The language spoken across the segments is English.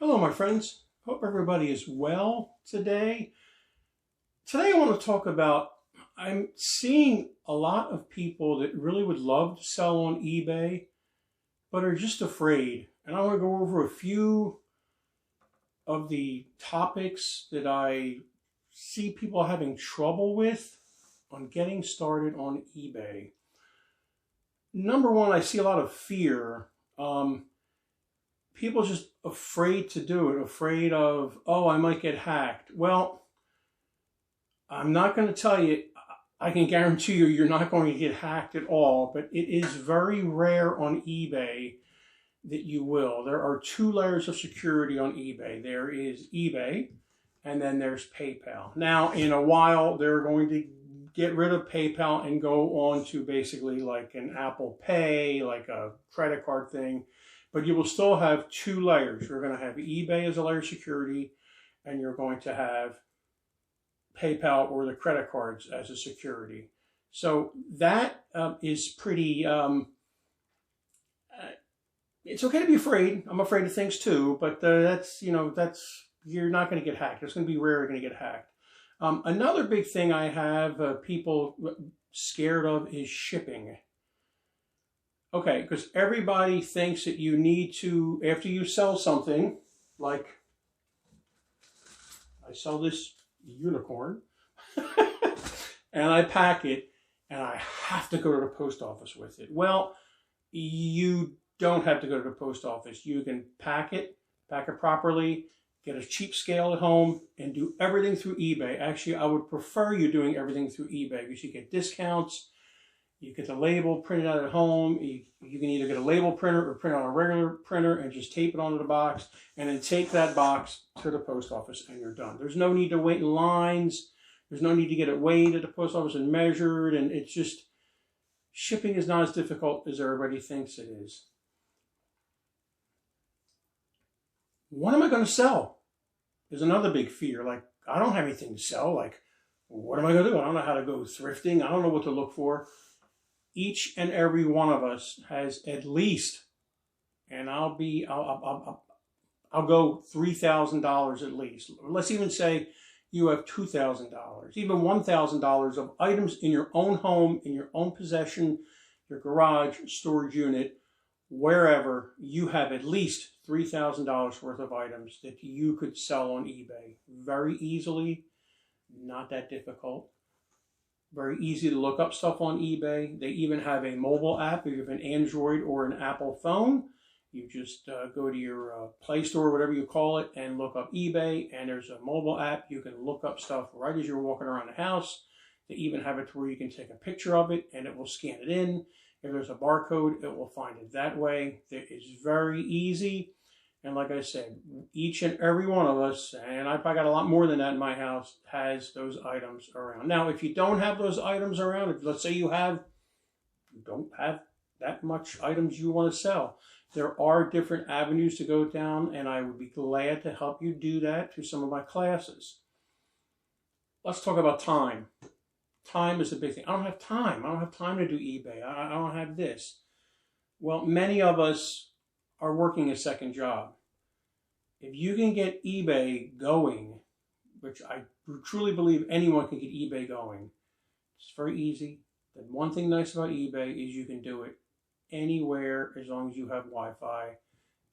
Hello, my friends. Hope everybody is well today. Today I want to talk about, I'm seeing a lot of people that really would love to sell on eBay, but are just afraid. And I want to go over a few of the topics that I see people having trouble with on getting started on eBay. Number one, I see a lot of fear. People are just afraid to do it, afraid of, oh, I might get hacked. Well, I'm not going to tell you, I can guarantee you, you're not going to get hacked at all, but it is very rare on eBay that you will. There are two layers of security on eBay. There is eBay, and then there's PayPal. Now, in a while, they're going to get rid of PayPal and go on to basically like an Apple Pay, like a credit card thing. But you will still have two layers. You're going to have eBay as a layer of security, and you're going to have PayPal or the credit cards as a security. So that is pretty, it's okay to be afraid. I'm afraid of things too, but you're not going to get hacked. It's going to be rare you're going to get hacked. Another big thing I have people scared of is shipping. Okay, because everybody thinks that you need to, after you sell something, like I sell this unicorn, and I pack it, and I have to go to the post office with it. Well, you don't have to go to the post office. You can pack it properly, get a cheap scale at home, and do everything through eBay. Actually, I would prefer you doing everything through eBay because you get discounts. You get the label printed out at home. You can either get a label printer or print on a regular printer and just tape it onto the box and then take that box to the post office and you're done. There's no need to wait in lines. There's no need to get it weighed at the post office and measured. And it's just, shipping is not as difficult as everybody thinks it is. What am I going to sell? There's another big fear. Like, I don't have anything to sell. Like, what am I going to do? I don't know how to go thrifting. I don't know what to look for. Each and every one of us has at least, and I'll go $3,000 at least. Let's even say you have $2,000, even $1,000 of items in your own home, in your own possession, your garage, storage unit, wherever. You have at least $3,000 worth of items that you could sell on eBay very easily. Not that difficult. Very easy to look up stuff on eBay. They even have a mobile app. If you have an Android or an Apple phone, you just go to your Play Store, whatever you call it, and look up eBay. And there's a mobile app. You can look up stuff right as you're walking around the house. They even have it to where you can take a picture of it and it will scan it in. If there's a barcode, it will find it that way. It is very easy. And like I said, each and every one of us, and I've probably got a lot more than that in my house, has those items around. Now, if you don't have those items around, if let's say you don't have that much items you want to sell, there are different avenues to go down, and I would be glad to help you do that through some of my classes. Let's talk about time. Time is a big thing. I don't have time. I don't have time to do eBay. I don't have this. Well, many of us are working a second job. If you can get eBay going, which I truly believe anyone can get eBay going, it's very easy. The one thing nice about eBay is you can do it anywhere as long as you have Wi-Fi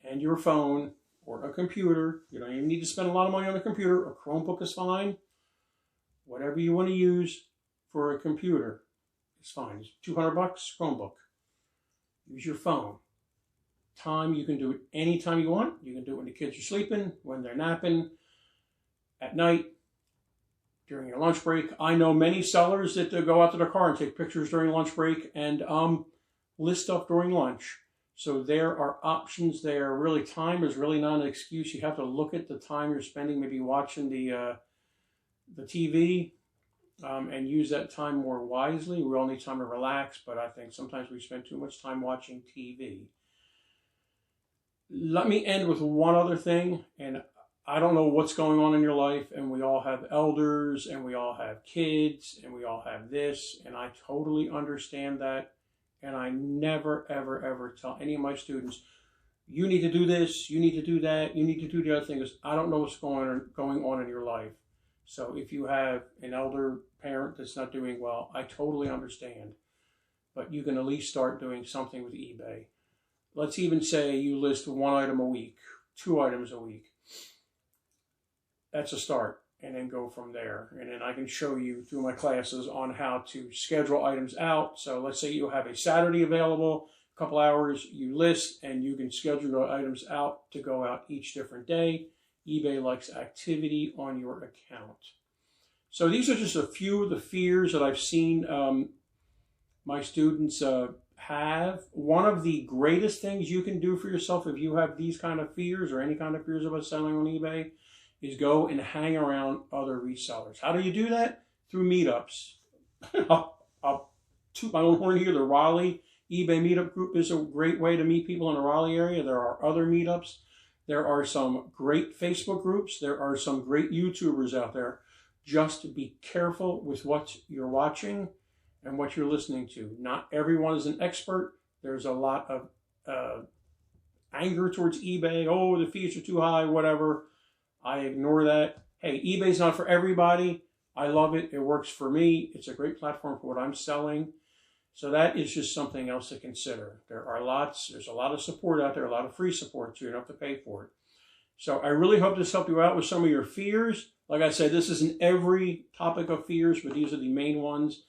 and your phone or a computer. You don't even need to spend a lot of money on a computer. A Chromebook is fine. Whatever you want to use for a computer is fine. It's $200, Chromebook. Use your phone. Time, you can do it anytime you want. You can do it when the kids are sleeping, when they're napping, at night, during your lunch break. I know many sellers that go out to their car and take pictures during lunch break and list stuff during lunch. So there are options there. Really, time is really not an excuse. You have to look at the time you're spending, maybe watching the TV, and use that time more wisely. We all need time to relax, but I think sometimes we spend too much time watching TV. Let me end with one other thing, and I don't know what's going on in your life, and we all have elders, and we all have kids, and we all have this, and I totally understand that, and I never, ever, ever tell any of my students, you need to do this, you need to do that, you need to do the other thing. Because I don't know what's going on in your life. So if you have an elder parent that's not doing well, I totally understand. But you can at least start doing something with eBay. Let's even say you list 1 item a week, 2 items a week. That's a start, and then go from there. And then I can show you through my classes on how to schedule items out. So let's say you have a Saturday available, a couple hours, you list, and you can schedule the items out to go out each different day. eBay likes activity on your account. So these are just a few of the fears that I've seen my students have. One of the greatest things you can do for yourself if you have these kind of fears or any kind of fears about selling on eBay is go and hang around other resellers. How do you do that? Through meetups. I'll toot my own horn here. The Raleigh eBay Meetup Group is a great way to meet people in the Raleigh area. There are other meetups. There are some great Facebook groups. There are some great YouTubers out there. Just be careful with what you're watching and what you're listening to. Not everyone is an expert. There's a lot of anger towards eBay. Oh, the fees are too high, whatever. I ignore that. Hey, eBay's not for everybody. I love it. It works for me. It's a great platform for what I'm selling. So that is just something else to consider. There's a lot of support out there, a lot of free support, so you don't have to pay for it. So I really hope this helped you out with some of your fears. Like I said, this isn't every topic of fears, but these are the main ones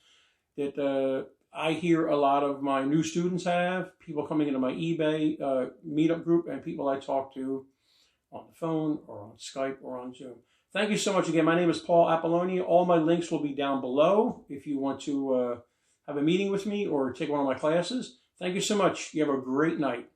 that I hear a lot of my new students have, people coming into my eBay meetup group, and people I talk to on the phone or on Skype or on Zoom. Thank you so much again. My name is Paul Apolloni. All my links will be down below if you want to have a meeting with me or take one of my classes. Thank you so much. You have a great night.